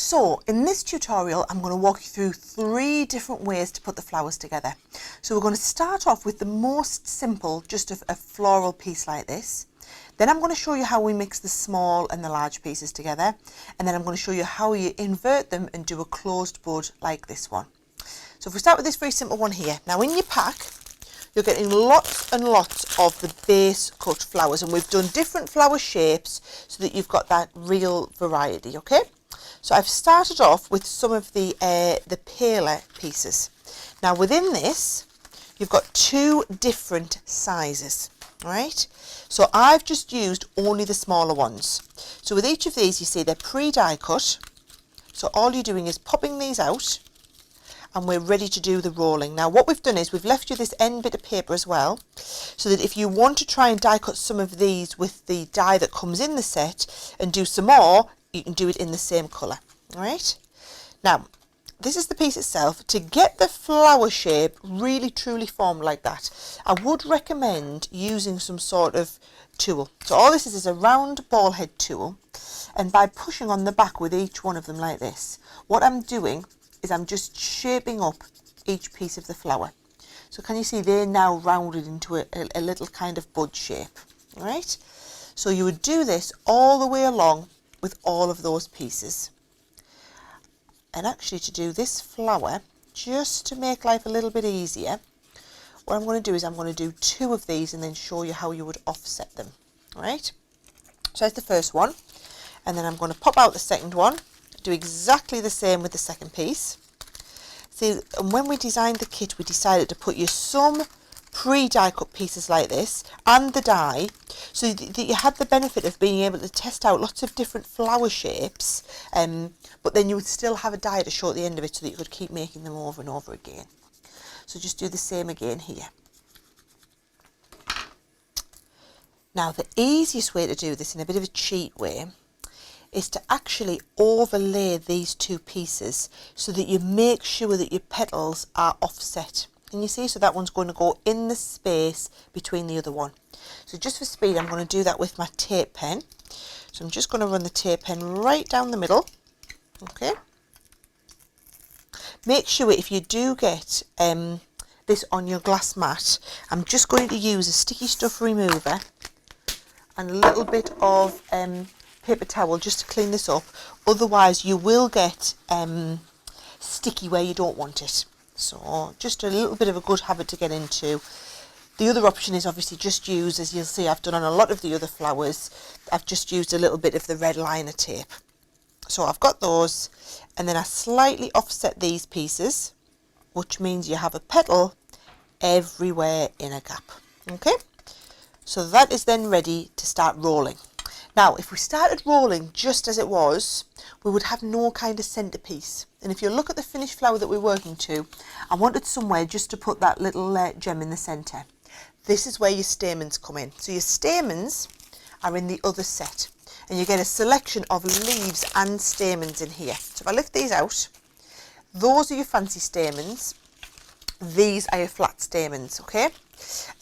So in this tutorial, I'm going to walk you through 3 different ways to put the flowers together. So we're going to start off with the most simple, just a floral piece like this. Then I'm going to show you how we mix the small and the large pieces together. And then I'm going to show you how you invert them and do a closed bud like this one. So if we start with this very simple one here. Now in your pack, you're getting lots and lots of the base cut flowers. And we've done different flower shapes so that you've got that real variety, okay? So I've started off with some of the paler pieces. Now within this, you've got 2 different sizes, right? So I've just used only the smaller ones. So with each of these, you see they're pre-die cut. So all you're doing is popping these out and we're ready to do the rolling. Now what we've done is we've left you this end bit of paper as well, so that if you want to try and die cut some of these with the die that comes in the set and do some more, you can do it in the same colour, all right? Now, this is the piece itself. To get the flower shape really truly formed like that, I would recommend using some sort of tool. So all this is a round ball head tool, and by pushing on the back with each one of them like this, what I'm doing is I'm just shaping up each piece of the flower. So can you see they're now rounded into a little kind of bud shape, all right? So you would do this all the way along with all of those pieces. And actually, to do this flower, just to make life a little bit easier, what I'm going to do is I'm going to do 2 of these and then show you how you would offset them. All right? So that's the first one. And then I'm going to pop out the second one, do exactly the same with the second piece. See, and when we designed the kit, we decided to put you some pre-die cut pieces like this and the die, so that you had the benefit of being able to test out lots of different flower shapes, but then you would still have a die to show at the end of it so that you could keep making them over and over again. So just do the same again here. Now the easiest way to do this, in a bit of a cheat way, is to actually overlay these 2 pieces so that you make sure that your petals are offset. Can you see? So that one's going to go in the space between the other one. So just for speed, I'm going to do that with my tape pen. So I'm just going to run the tape pen right down the middle. Okay. Make sure if you do get this on your glass mat, I'm just going to use a sticky stuff remover and a little bit of paper towel just to clean this up. Otherwise you will get sticky where you don't want it. So just a little bit of a good habit to get into. The other option is obviously just use, as you'll see I've done on a lot of the other flowers, I've just used a little bit of the red liner tape. So I've got those, and then I slightly offset these pieces, which means you have a petal everywhere in a gap. Okay, so that is then ready to start rolling. Now, if we started rolling just as it was, we would have no kind of centerpiece. And if you look at the finished flower that we're working to, I wanted somewhere just to put that little gem in the center. This is where your stamens come in. So your stamens are in the other set, and you get a selection of leaves and stamens in here. So if I lift these out, those are your fancy stamens. These are your flat stamens, okay?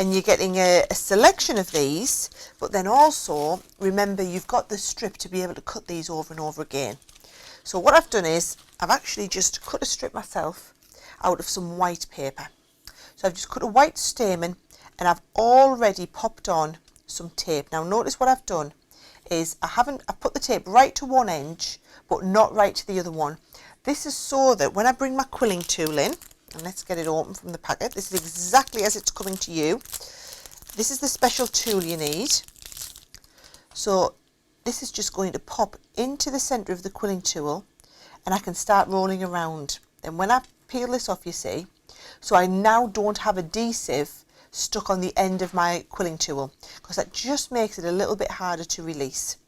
And you're getting a selection of these, but then also remember you've got the strip to be able to cut these over and over again. So what I've done is I've actually just cut a strip myself out of some white paper. So I've just cut a white stamen and I've already popped on some tape. Now notice what I've done is I put the tape right to one edge but not right to the other one. This is so that when I bring my quilling tool in, and let's get it open from the packet. This is exactly as it's coming to you. This is the special tool you need. So this is just going to pop into the centre of the quilling tool, and I can start rolling around. And when I peel this off, you see, so I now don't have adhesive stuck on the end of my quilling tool, because that just makes it a little bit harder to release.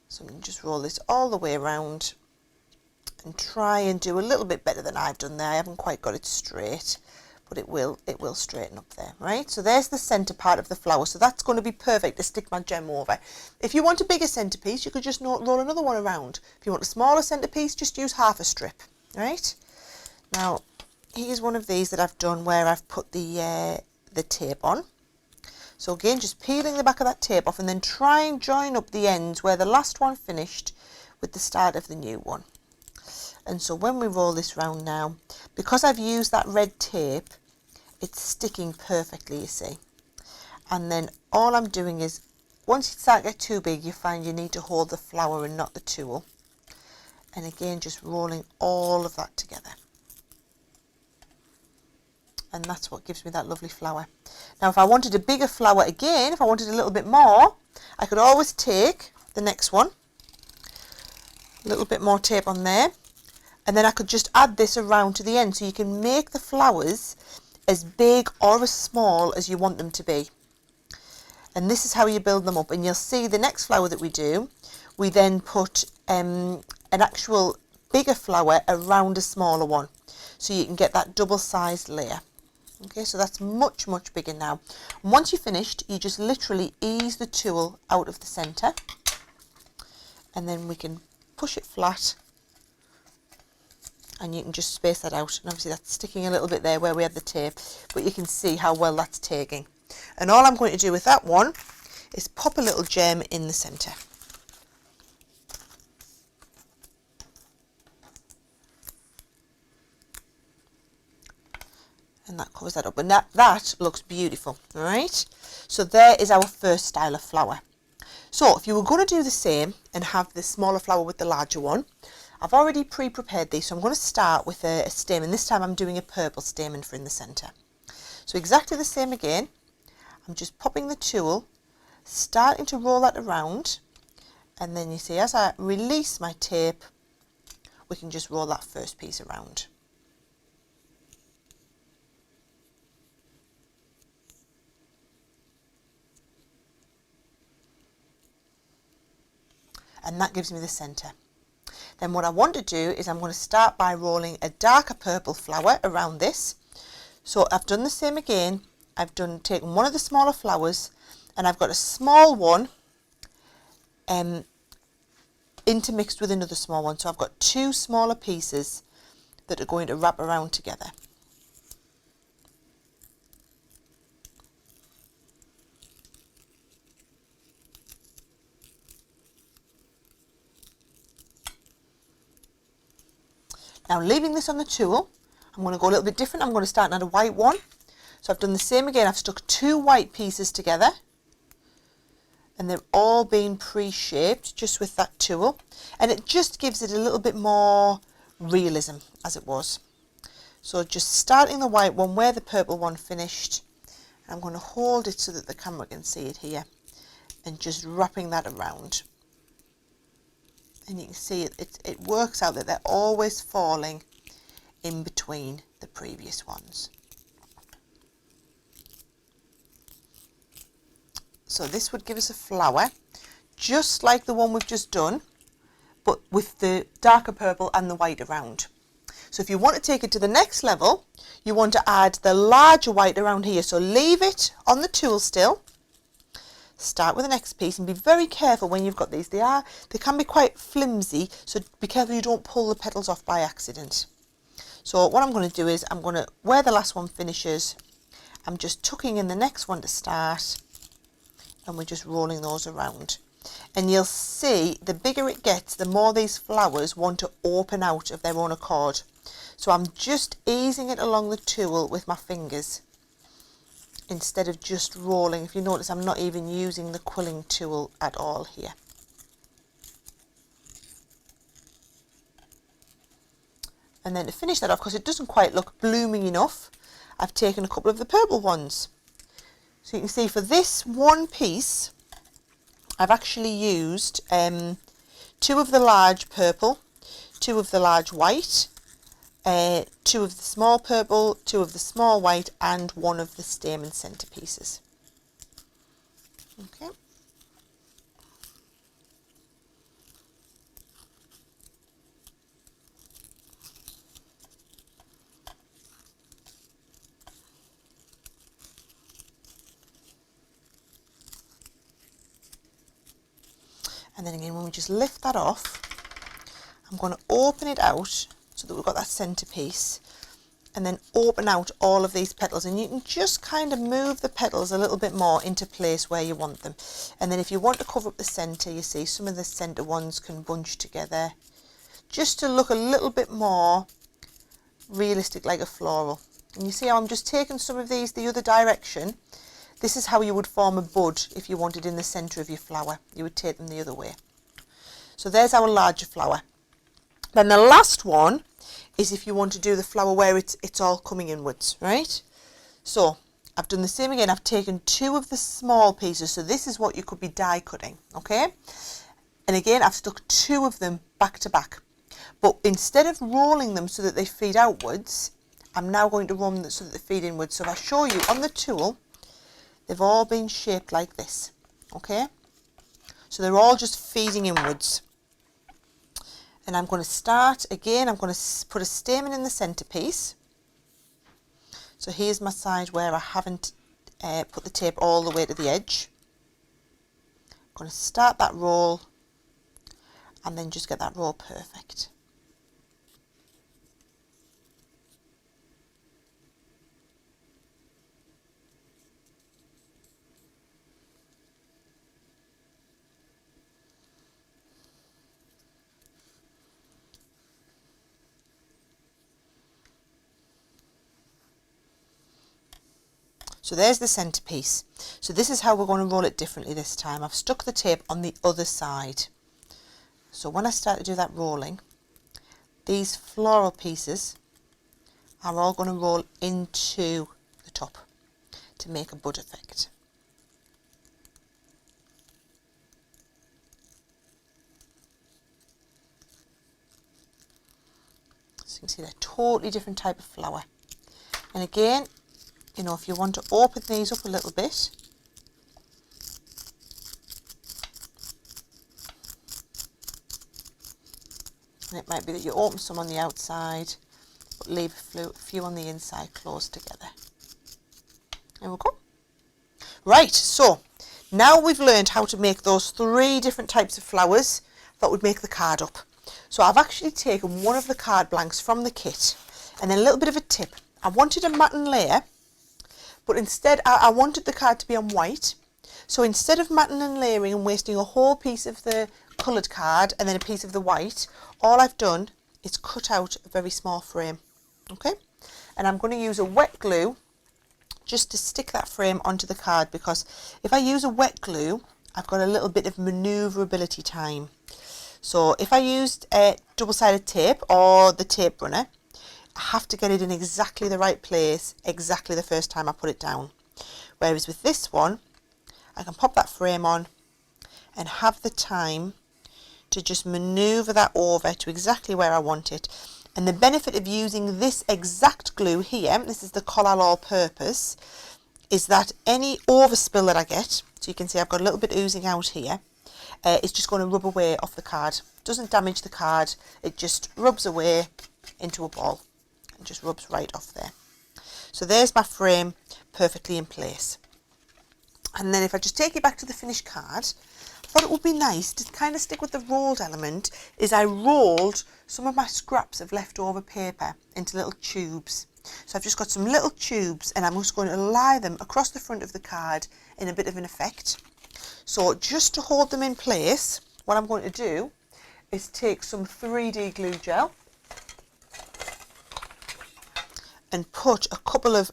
So I'm going to just roll this all the way around and try and do a little bit better than I've done there. I haven't quite got it straight, but it will straighten up there, right? So there's the centre part of the flower. So that's going to be perfect to stick my gem over. If you want a bigger centrepiece, you could just roll another one around. If you want a smaller centrepiece, just use half a strip, right? Now, here's one of these that I've done where I've put the tape on. So again, just peeling the back of that tape off and then try and join up the ends where the last one finished with the start of the new one. And so when we roll this round now, because I've used that red tape, it's sticking perfectly, you see. And then all I'm doing is, once you start to get too big, you find you need to hold the flower and not the tool. And again, just rolling all of that together. And that's what gives me that lovely flower. Now, if I wanted a bigger flower again, if I wanted a little bit more, I could always take the next one, a little bit more tape on there, and then I could just add this around to the end, so you can make the flowers as big or as small as you want them to be. And this is how you build them up. And you'll see the next flower that we do, we then put an actual bigger flower around a smaller one, so you can get that double-sized layer. Okay, so that's much, much bigger now. And once you're finished, you just literally ease the tool out of the centre, and then we can push it flat, and you can just space that out. And obviously that's sticking a little bit there where we had the tape, but you can see how well that's taking. And all I'm going to do with that one is pop a little gem in the centre. And that covers that up, and that looks beautiful. All right, so there is our first style of flower. So if you were going to do the same and have the smaller flower with the larger one, I've already pre-prepared these, so I'm going to start with a stamen. This time I'm doing a purple stamen for in the centre. So exactly the same again. I'm just popping the tool, starting to roll that around, and then you see as I release my tape, we can just roll that first piece around. And that gives me the centre. Then what I want to do is I'm going to start by rolling a darker purple flower around this. So I've done the same again. I've taken one of the smaller flowers, and I've got a small one intermixed with another small one. So I've got two smaller pieces that are going to wrap around together. Now, leaving this on the tool, I'm going to go a little bit different. I'm going to start at a white one. So I've done the same again. I've stuck two white pieces together, and they've all been pre-shaped just with that tool. And it just gives it a little bit more realism as it was. So just starting the white one where the purple one finished. I'm going to hold it so that the camera can see it here, and just wrapping that around. And you can see it works out that they're always falling in between the previous ones. So this would give us a flower just like the one we've just done, but with the darker purple and the white around. So if you want to take it to the next level, you want to add the larger white around here. So leave it on the tool still. Start with the next piece, and be very careful when you've got these. They can be quite flimsy, so be careful you don't pull the petals off by accident. So what I'm going to do is I'm going to, where the last one finishes, I'm just tucking in the next one to start, and we're just rolling those around. And you'll see the bigger it gets, the more these flowers want to open out of their own accord. So I'm just easing it along the tool with my fingers, instead of just rolling. If you notice, I'm not even using the quilling tool at all here. And then to finish that off, because it doesn't quite look blooming enough, I've taken a couple of the purple ones. So you can see for this one piece, I've actually used two of the large purple, two of the large white, two of the small purple, two of the small white, and one of the stamen centerpieces. Okay. And then again, when we just lift that off, I'm going to open it out so that we've got that centerpiece, and then open out all of these petals, and you can just kind of move the petals a little bit more into place where you want them. And then if you want to cover up the center, you see some of the center ones can bunch together just to look a little bit more realistic, like a floral. And you see how I'm just taking some of these the other direction. This is how you would form a bud if you wanted in the centre of your flower. You would take them the other way. So there's our larger flower. Then the last one is if you want to do the flower where it's all coming inwards, right? So I've done the same again. I've taken 2 of the small pieces. So this is what you could be die cutting, okay? And again, I've stuck 2 of them back to back. But instead of rolling them so that they feed outwards, I'm now going to roll them so that they feed inwards. So if I show you on the tool, they've all been shaped like this, okay? So they're all just feeding inwards. And I'm going to start, again, I'm going to put a stamen in the centrepiece. So here's my side where I haven't put the tape all the way to the edge. I'm going to start that roll and then just get that roll perfect. So there's the centrepiece. So this is how we're going to roll it differently this time. I've stuck the tape on the other side. So when I start to do that rolling, these floral pieces are all going to roll into the top to make a bud effect. So you can see they're totally different type of flower. And again, you know, if you want to open these up a little bit, and it might be that you open some on the outside, but leave a few on the inside close together. There we go. Right, so now we've learned how to make those 3 different types of flowers that would make the card up. So I've actually taken one of the card blanks from the kit, and then a little bit of a tip. I wanted a matte layer, but instead I wanted the card to be on white. So instead of matting and layering and wasting a whole piece of the coloured card and then a piece of the white, all I've done is cut out a very small frame, okay? And I'm going to use a wet glue just to stick that frame onto the card, because if I use a wet glue, I've got a little bit of manoeuvrability time. So if I used a double-sided tape or the tape runner, I have to get it in exactly the right place exactly the first time I put it down. Whereas with this one, I can pop that frame on and have the time to just manoeuvre that over to exactly where I want it. And the benefit of using this exact glue here, this is the Collal All-Purpose, is that any overspill that I get, so you can see I've got a little bit oozing out here, it's just going to rub away off the card. It doesn't damage the card, it just rubs away into a ball. It just rubs right off there. So there's my frame perfectly in place. And then if I just take it back to the finished card, I thought it would be nice to kind of stick with the rolled element, is I rolled some of my scraps of leftover paper into little tubes. So I've just got some little tubes and I'm just going to lie them across the front of the card in a bit of an effect. So just to hold them in place, what I'm going to do is take some 3D glue gel and put a couple of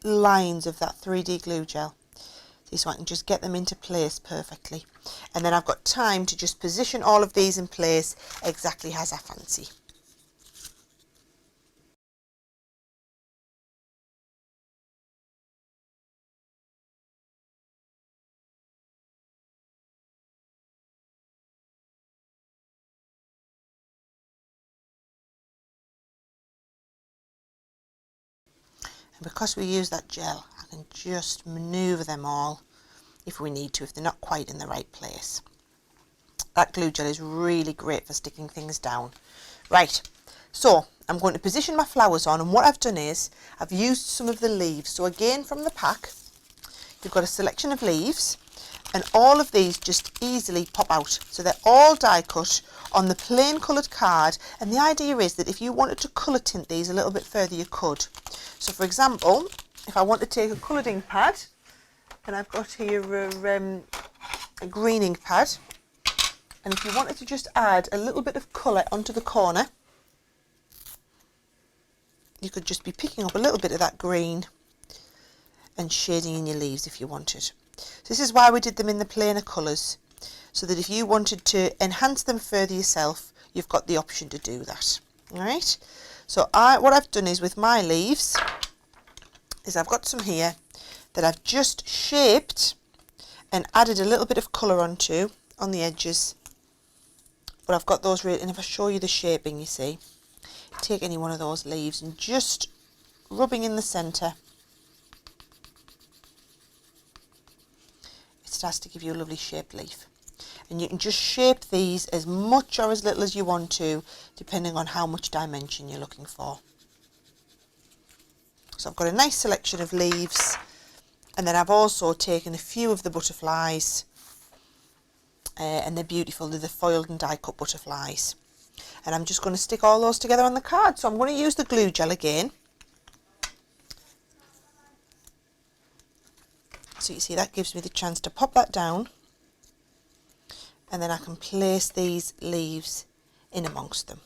lines of that 3D glue gel, so I can just get them into place perfectly. And then I've got time to just position all of these in place exactly as I fancy. And because we use that gel, I can just manoeuvre them all if we need to, if they're not quite in the right place. That glue gel is really great for sticking things down. Right, so I'm going to position my flowers on, and what I've done is I've used some of the leaves. So again, from the pack, you've got a selection of leaves, and all of these just easily pop out. So they're all die cut on the plain coloured card, and the idea is that if you wanted to colour tint these a little bit further, you could. So for example, if I want to take a coloured ink pad, and I've got here a green ink pad, And if you wanted to just add a little bit of colour onto the corner, you could just be picking up a little bit of that green and shading in your leaves if you wanted. So this is why we did them in the plainer colours, so that if you wanted to enhance them further yourself, you've got the option to do that. Alright, so what I've done is with my leaves is I've got some here that I've just shaped and added a little bit of colour onto on the edges. But I've got those and if I show you the shaping, you see, take any one of those leaves and just rubbing in the centre, it starts to give you a lovely shaped leaf. And you can just shape these as much or as little as you want to, depending on how much dimension you're looking for. So I've got a nice selection of leaves, and then I've also taken a few of the butterflies, and they're beautiful. They're the foiled and die cut butterflies. And I'm just going to stick all those together on the card. So I'm going to use the glue gel again. So you see that gives me the chance to pop that down, and then I can place these leaves in amongst them.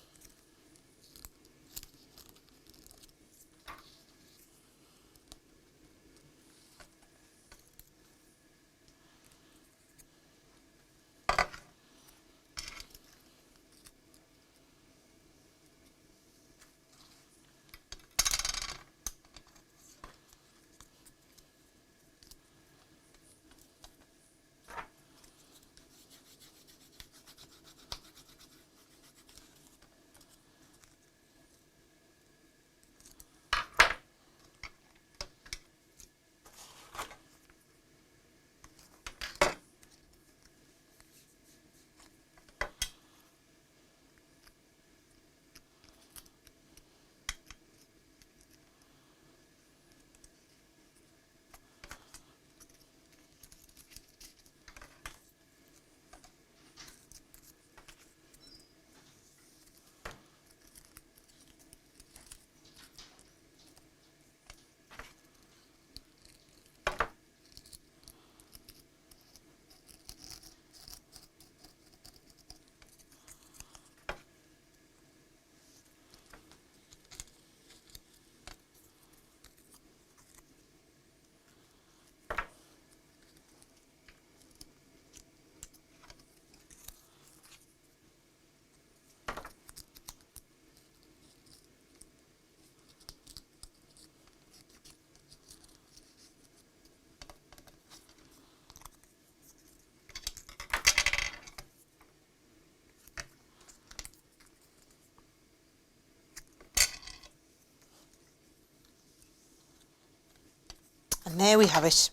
And there we have it.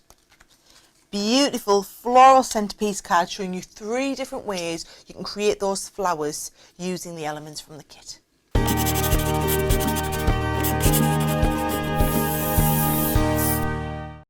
Beautiful floral centerpiece card showing you 3 different ways you can create those flowers using the elements from the kit.